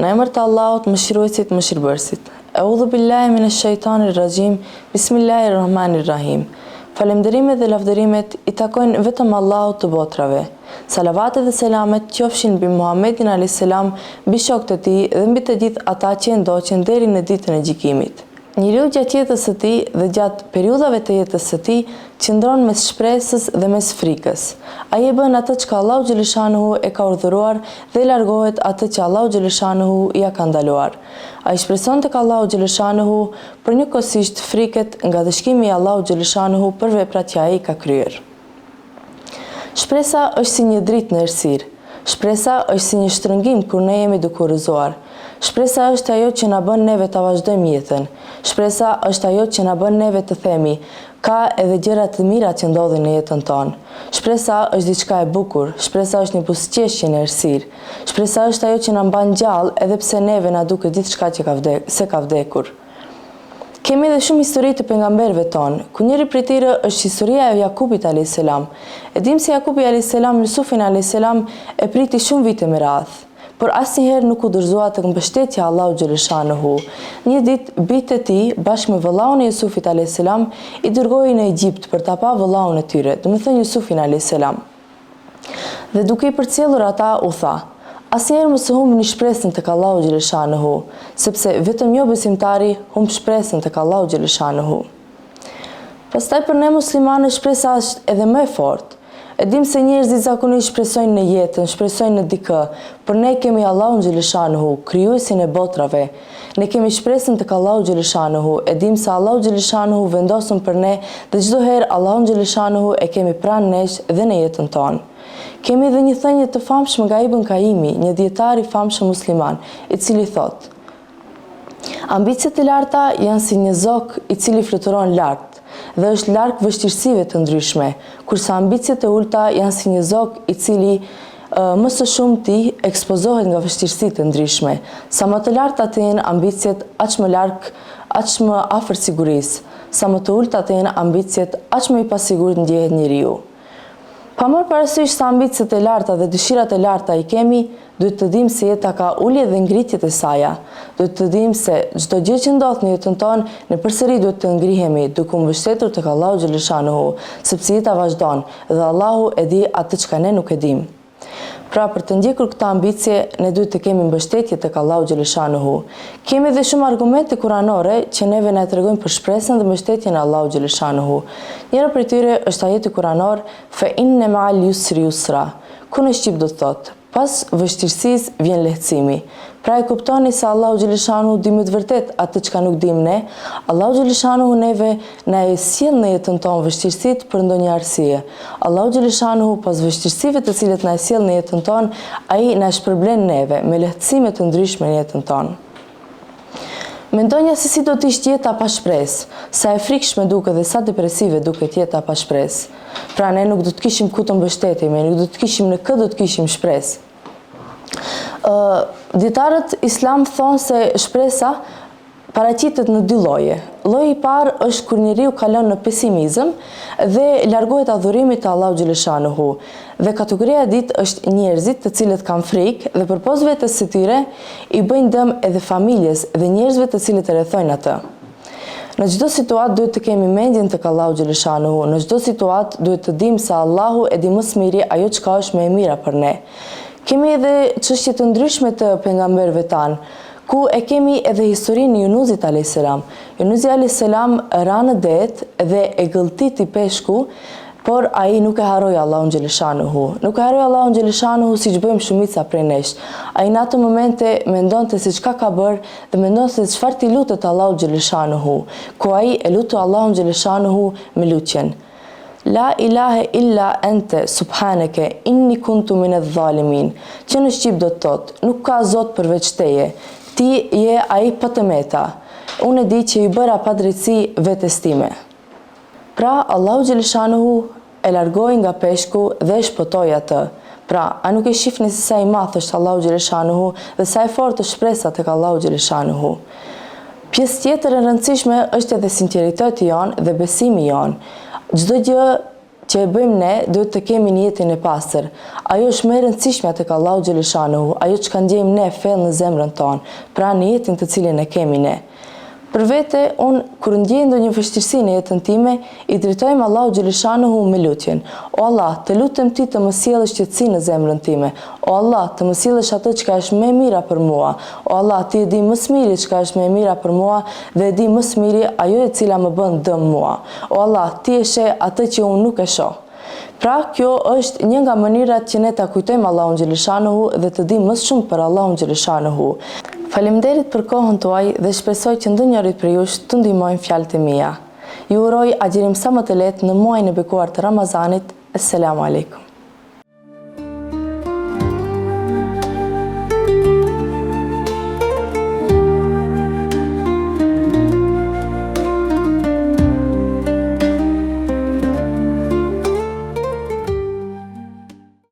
Në emër të Allahut, mëshiruesit, mëshirbërësit. Eudhu billahi minash shaitanir rajim. Bismillahirrahmanirrahim. Falënderimet dhe lavdërimet i takojnë vetëm Allahut të botrave. Salavatet dhe selamet qofshin mbi Muhammedin a.s., mbi shokët e tij dhe mbi të gjithë ata që ndoqen deri në ditën e gjykimit. Njeriu gjatë jetës së tij dhe gjatë periudhave të jetës së tij qëndron mes shpresës dhe mes frikës. Ai e bën atë që Allahu xhaleshanuhu e ka urdhëruar dhe largohet atë që Allahu xhaleshanuhu ja ka ndaluar. Ai shpreson tek Allahu xhaleshanuhu për njëkohësisht friket nga dëshkimi i Allahu xhaleshanuhu për veprat që ai ka kryer. Shpresa është si një dritë në errësirë. Shpresa është si një shtrëngim kur ne jemi duke u rrëzuar. Shpresa është ajo që na bën neve ta vazhdojmë jetën. Shpresa është ajo që na bën neve të themi, ka edhe gjëra të mira që ndodhin në jetën tonë. Shpresa është diçka e bukur, shpresa është një buzëqeshje në errësirë. Shpresa është ajo që na mban gjallë edhe pse neve na duket diçka që ka vdekur. Kemi edhe shumë histori të pejgamberëve tonë, ku njëri prej tyre është historia e Jakubit a.s. E dim se Jakubi a.s. Jusufin a.s. e priti shumë vite me radhë, por asnjëherë nuk u dorëzua tek mbështetja e Allahu xhaleshanuhu. Një ditë bijtë e tij bashkë me vëllaun e Jusufit a.s. i dërgoi në Egjipt për ta pa vëllaun e tyre, domethënë Jusufin a.s. Dhe duke i përcjellur ata u tha: asnjëherë mos humbni shpresën tek Allahu xhaleshanuhu, sepse vetëm jo besimtari humb shpresën tek Allahu xhaleshanuhu. Pastaj për ne muslimanë shpresa është edhe më e fortë. E dim se njerëzit zakonisht shpresojnë në jetën, shpresojnë në dikë, por ne kemi Allahun xhaleshanuhu, krijuesin e botrave. Ne kemi shpresën tek Allahu xhaleshanuhu, e dim se Allahu xhaleshanuhu vendosën për ne dhe çdo herë Allahun xhaleshanuhu e kemi pranë nesh dhe në jetën tonë. Kemi edhe një thënie të famshme nga Ibn Kaimi, një dietar i famshëm musliman, i cili thotë: ambicet e larta janë si një zog i cili fluturon lart dhe është larg vështirësive të ndryshme, kurse ambicet e ulta janë si një zog i cili më së shumti ekspozohet nga vështirësi të ndryshme. Sa më të larta të jenë ambicet, aq më larg, aq më afër sigurisë. Sa më të ulta të jenë ambicet, aq më i pasigurt ndjehet njeriu. Pa marrë parasysh se ambicet e larta dhe dëshirat e larta i kemi, duhet të dim se jeta ka ulje dhe ngritjet e saja. Duhet të dim se çdo gjë që ndodh në jetën tonë, ne përsëri duhet të ngrihemi duke u mbështetur tek Allahu xhaleshanuhu, sepse jeta vazhdon dhe Allahu e di atë çka ne nuk e dim. Pra për të ndjekur këtë ambicie, ne duhet të kemi mbështetje tek Allahu xhaleshanuhu. Kemi edhe shumë argumente kuranore që neve na tregojnë për shpresën dhe mbështetjen e Allahu xhaleshanuhu. Njëra prej tyre është ajeti kuranor fa inna ma'al yusri yusra. Ku në shqip do të thotë: pas vështirësisë vjen lehtësimi. Pra e kuptoni se Allahu xhaleshanuhu di më të vërtet atë çka nuk dim ne. Allahu xhaleshanuhu neve na e sjell në jetën tonë vështirësitë për ndonjë arsye. Allahu xhaleshanuhu pas vështirësive të cilat na e sjell në jetën tonë, ai na shpërblen neve me lehtësime të ndryshme në jetën tonë. Mendonja se si do të ishte jeta pa shpresë, sa e frikshme duket dhe sa depresive duket jeta pa shpresë. Pra ne nuk do të kishim ku të mbështetemi, nuk do të kishim në kë do të kishim shpresë. Dietarët islam thonë se shpresa paraqitet në dy lloje. Lloji i parë është kur njeriu kalon në pesimizëm dhe largohet adhurimit të Allahu xhaleshanuhu. Dhe kategoria e dytë është njerëzit të cilët kanë frikë dhe përpos vetes së tyre i bëjnë dëm edhe familjes dhe njerëzve të cilët e rrethojnë atë. Në çdo situatë duhet të kemi mendjen tek Allahu xhaleshanuhu. Në çdo situatë duhet të dimë se Allahu e di më së miri ajo çka është më e mira për ne. Kemi edhe çështje të ndryshme të pejgamberëve tanë, ku e kemi edhe historinë e Yunusit a.s. Yunusi a.s. ra në det dhe e gëlltiti peshku, por ai nuk e harroi Allahun xhaleshanuhu. Nuk e harroi Allahun xhaleshanuhu siç bëjmë shumica prej nesh. Ai në atë momente mendonte se çka ka bërë dhe mendonte se çfarë ti lutet Allahut xhaleshanuhu, ku ai e lutu Allahun xhaleshanuhu me lutjen: La ilahe illa ente subhaneke inni kuntu minadh dhalimin. Që në shqip do të thotë: nuk ka zot përveç teje, ti je ai pa të meta. Unë e di që i bëra pa drejtësi vetes time. Pra Allahu xhaleshanuhu e largoi nga peshku dhe e shpëtoi atë. Pra, a nuk e shihni se sa i madh është Allahu xhaleshanuhu dhe sa e fortë është shpresa tek Allahu xhaleshanuhu. Pjesë tjetër e rëndësishme është edhe sinqeriteti jon dhe besimi jon. Çdo gjë që e bëjmë ne, duhet të kemi një jetin e pastër. Ajo është më e rëndësishmja tek Allahu xhaleshanuhu, ajo që ndjejmë ne fell në zemrën tonë, pra në jetin të cilin e kemi ne. Për vete, unë, kur ndjej ndonjë vështirësi në jetën time, i drejtojmë Allahu xhaleshanuhu me lutjen. O Allah, të lutem ti të më sjellësh qetësi në zemrën time. O Allah, të më sjellësh atë që është më e mira për mua. O Allah, ti e di më së miri çka është më e mira për mua dhe e di më së miri ajo e cila më bën dëm mua. O Allah, ti e sheh atë që unë nuk e shoh. Pra, kjo është një nga mënyrat që ne ta kujtojmë Allahun xhaleshanuhu dhe të dimë më shumë për Allahun xhaleshanuhu. Faleminderit për kohën tuaj dhe shpresoj që ndonjërit prej jush të ndihmojnë fjalët e mia. Ju uroj agjerim sa më të lehtë në muajin e bekuar të Ramazanit. Assalamu alaikum.